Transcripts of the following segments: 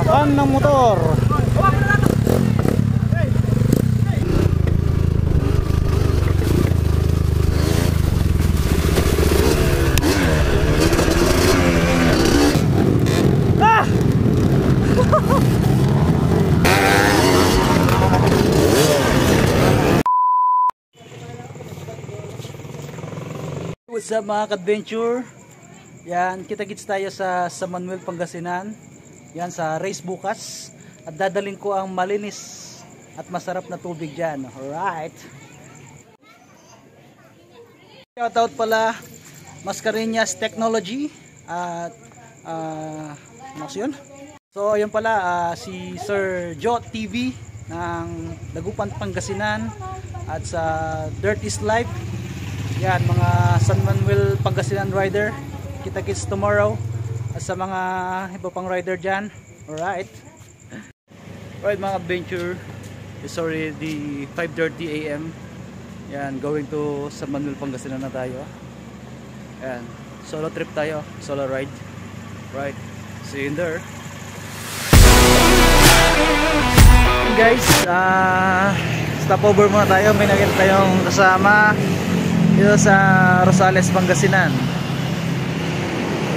Kan ng motor. What's up mga ka-adventure? Yan, kita-kits tayo sa San Manuel, Pangasinan. Yan, sa race bukas. At dadalhin ko ang malinis at masarap na tubig dyan. Alright. Shoutout pala Mascareñas Technology. At ano yun? So ayun pala, si Sir Joe TV ng Dagupan, Pangasinan. At sa Dirt is Life. Yan, mga San Manuel, Pangasinan rider. Kita-kits tomorrow. At sa mga iba pang rider dyan. Alright. Alright mga adventure. It's already 5:30 AM. Yan, going to San Manuel, Pangasinan na tayo. Yan, solo trip tayo. Solo ride. Right. See you in there. Guys, stopover muna tayo. May nakita tayong kasama dito sa Rosales, Pangasinan.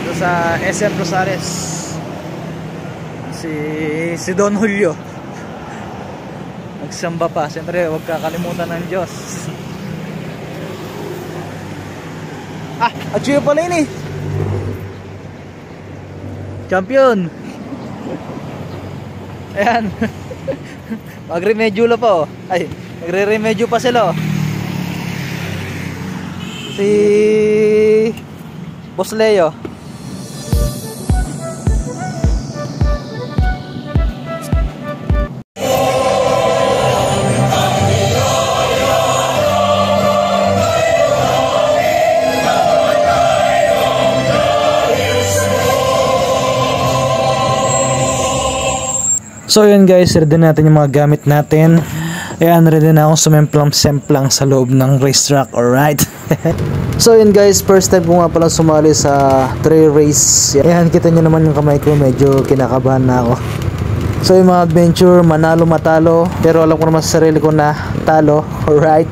Dito sa SM Rosales. Si Don Julio. Nagsamba pa. Siyempre, huwag kakalimutan ng Diyos. Achieve pala yun eh. Champion. Ayan. Mag-remedyo la pa oh. Ay, nagre-remedyo pa sila oh. Si Boss Leo. So yun guys, ready natin yung mga gamit natin. Ayan, ready na akong sumemplang-semplang sa loob ng racetrack. Alright. So yun guys, first time ko nga palang sumali sa trail race. Ayan, kita nyo naman yung kamay ko, medyo kinakabahan na ako. So yung mga adventure, manalo matalo, pero alam ko naman sa sarili ko na talo. Alright.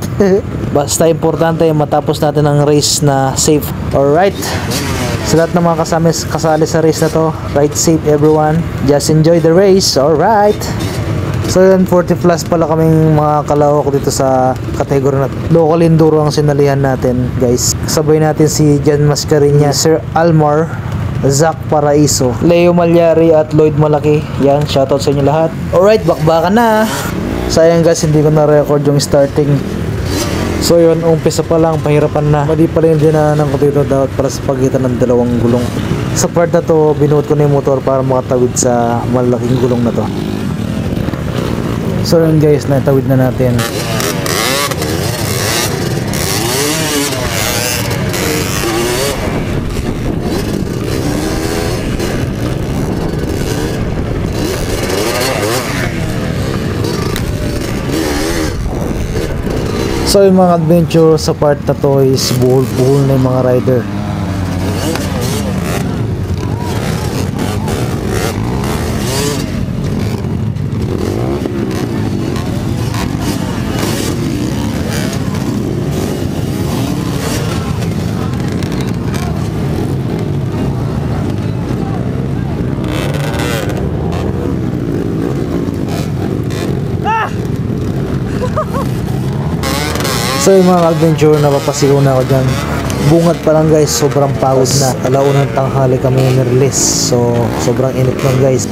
Basta importante matapos natin ang race na safe. Alright. Sa lahat ng mga kasali sa race na to, ride safe everyone. Just enjoy the race. Alright. So yun, 40 plus pala kaming mga kalahok dito sa category na local enduro ang sinalihan natin guys. Sabay natin si Jan Mascareñas, Sir Almar, Zach Paraiso, Leo Malyari at Lloyd Malaki. Yan, shoutout sa inyo lahat. Alright, bakbakan na. Sayang guys, hindi ko na-record yung starting. So yun, umpisa pa lang, pahirapan na. Mali pala yung dinaanan ko dito dapat para sa pagitan ng dalawang gulong. Sa part na to, binuot ko na yung motor para makatawid sa malaking gulong na to. So yun guys, natawid na natin. So yung mga adventure sa part na to is buhol-buhol na yung mga rider. So yung mga adventure, napapasigaw na ako dyan. Bungat pa lang guys, sobrang pagod na. Alaunang tanghali kami nirelease. So sobrang init lang guys.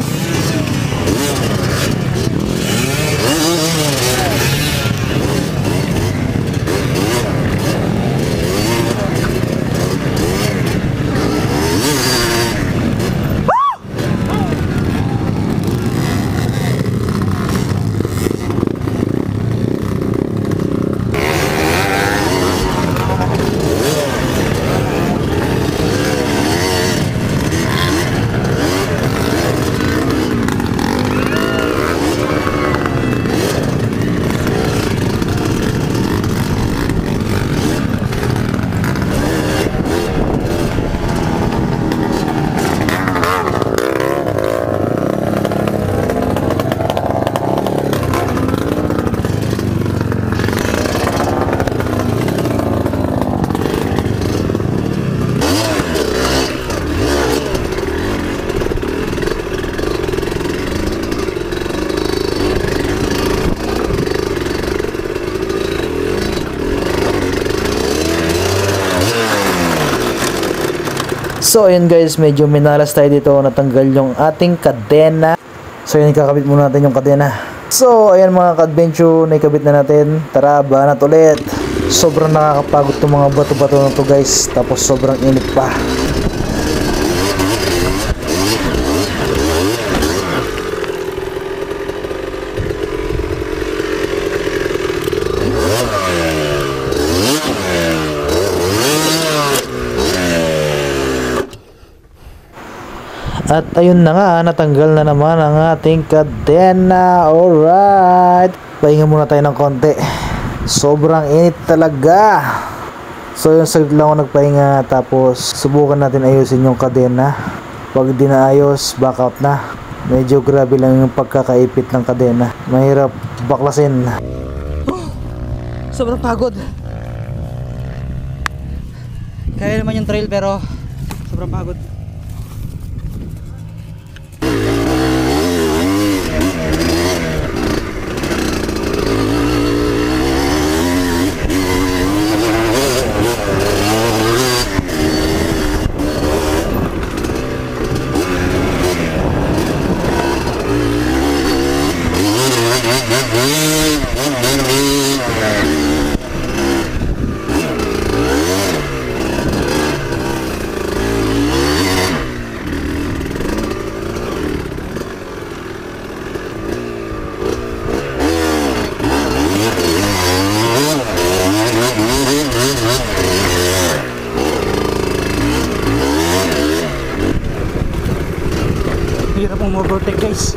So ayun guys, medyo minalas tayo dito, natanggal yung ating kadena. So yun, ikakabit muna natin yung kadena. So ayan mga ka-adventure, naikabit na natin. Tara, banat ulit. Sobrang nakakapagod itong mga bato-bato na to guys, tapos sobrang init pa. At ayun na nga, natanggal na naman ang ating kadena. Alright, pahinga muna tayo ng konti. Sobrang init talaga. So yung saglit lang ako nagpahinga, tapos subukan natin ayusin yung kadena. Pag di na ayos, back out na. Medyo grabe lang yung pagkakaipit ng kadena, mahirap baklasin. Sobrang pagod. Kaya naman yung trail pero sobrang pagod. Hirap mong overtake guys.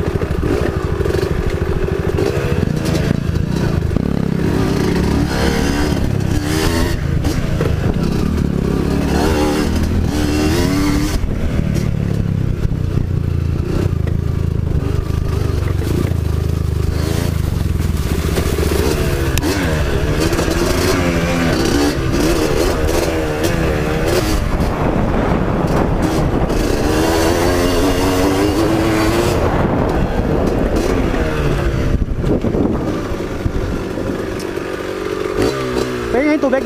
Kaya yung tubig.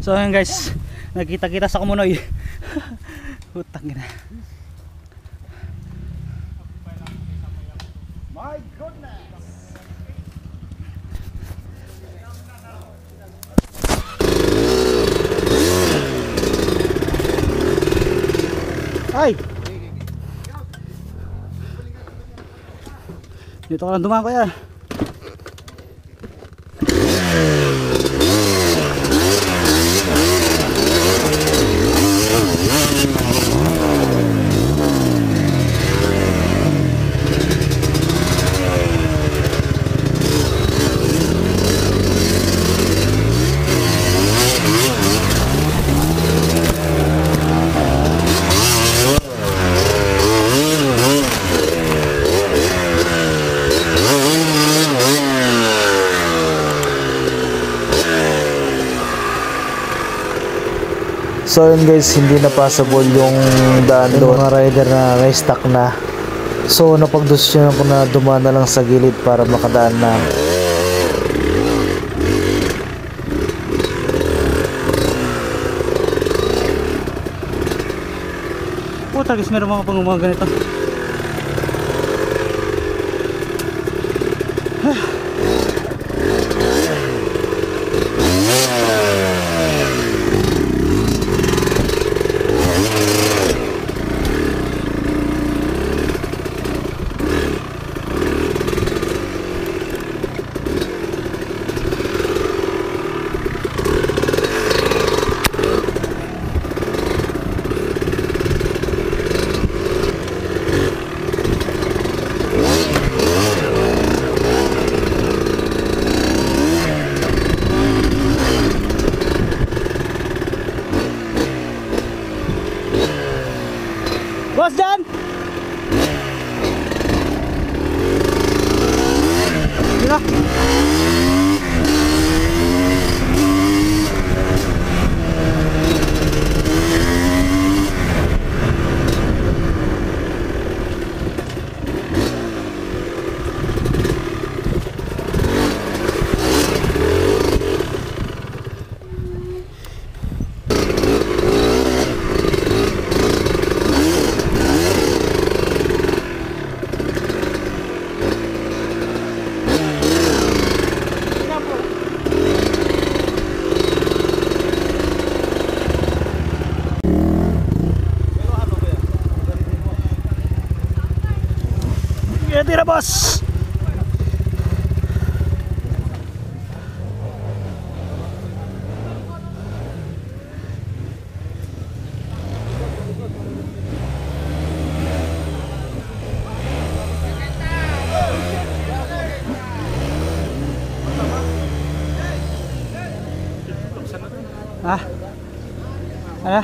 So ayan guys, nagkita-kita sa Kumunoy. Putang ina. My goodness. Ay. Dito ka lang dumaan ko yan. So yun guys, hindi na passable yung daan doon. Mga rider na may stuck na. So napagdesisyonan ko na dumaan na lang sa gilid para makadaan na. Puta guys, meron mga pang umaga ganito. Boss Dan! Gila! Tira bos. Ah. Ada.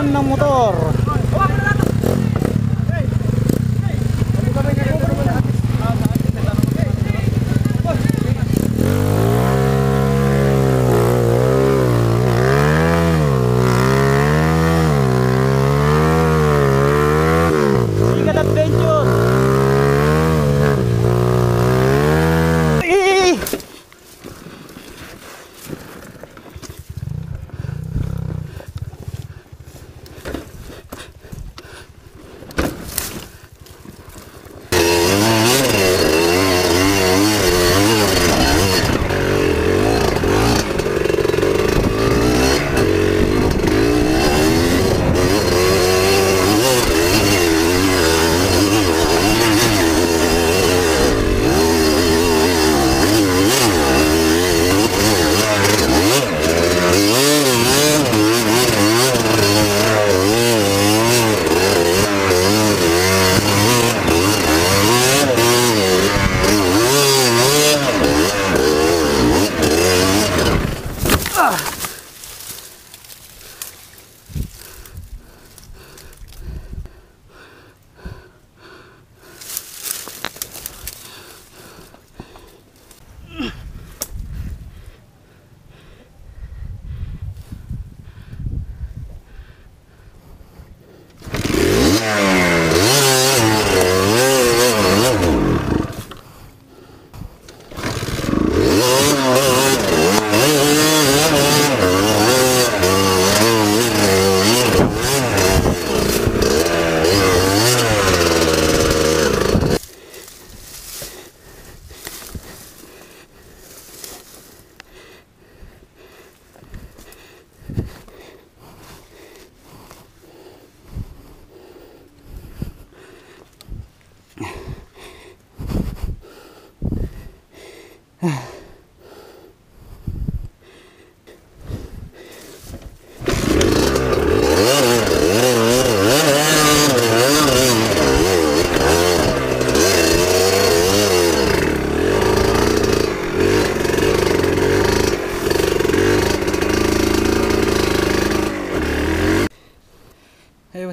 Ng motor. Sikat adventure.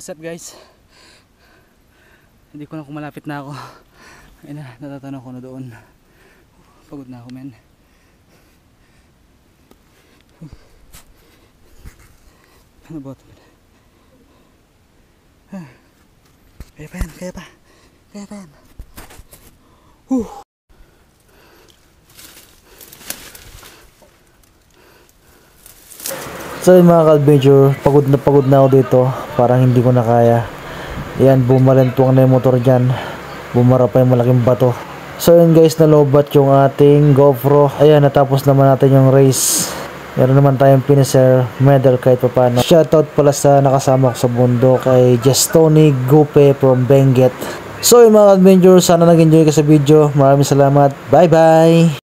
step guys. Hindi ko na kung malapit na ako. Ayun na, natatanaw ko na doon. Pagod na ako men. Ano ba ito? Kaya pa yan, kaya pa. Kaya pa yan. So yun mga ka-adventure, pagod na ako dito. Parang hindi ko na kaya. Ayan, bumalantuang na yung motor dyan. Bumara pa yung malaking bato. So yun guys, nalobat yung ating GoPro. Ayan, natapos naman natin yung race. Meron naman tayong finisher medal kahit pa paano. Shoutout pala sa nakasama ko sa bundok kay Justoni Gupe from Benguet. So yun mga ka-adventure, sana nag-enjoy ka sa video. Maraming salamat. Bye bye!